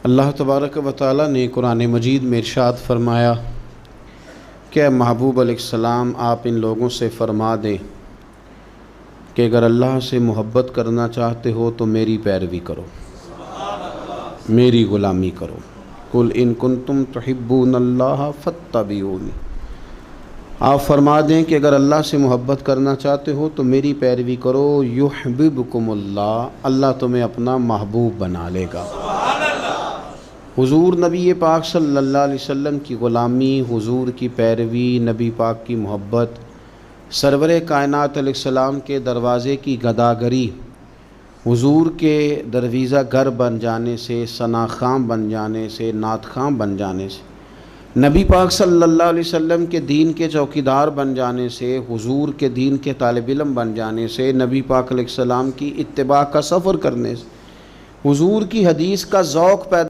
اللہ تبارک و تعالی نے قرآن مجید میں ارشاد فرمایا کہ اے محبوب علیہ السلام آپ ان لوگوں سے فرما دیں کہ اگر اللہ سے محبت کرنا چاہتے ہو تو میری پیروی کرو، میری غلامی کرو۔ قل ان کنتم تحبون اللہ فاتبعونی، آپ فرما دیں کہ اگر اللہ سے محبت کرنا چاہتے ہو تو میری پیروی کرو، یحببکم اللہ، اللہ تمہیں اپنا محبوب بنا لے گا۔ حضور نبی پاک صلی اللہ علیہ وسلم کی غلامی، حضور کی پیروی، نبی پاک کی محبت، سرور کائنات علیہ السلام کے دروازے کی گداگری، حضور کے درویزہ گر بن جانے سے، ثنا خاں بن جانے سے، نعت خاں بن جانے سے، نبی پاک صلی اللہ علیہ وسلم کے دین کے چوکیدار بن جانے سے، حضور کے دین کے طالب علم بن جانے سے، نبی پاک علیہ السلام کی اتباع کا سفر کرنے سے، حضور کی حدیث کا ذوق پیدا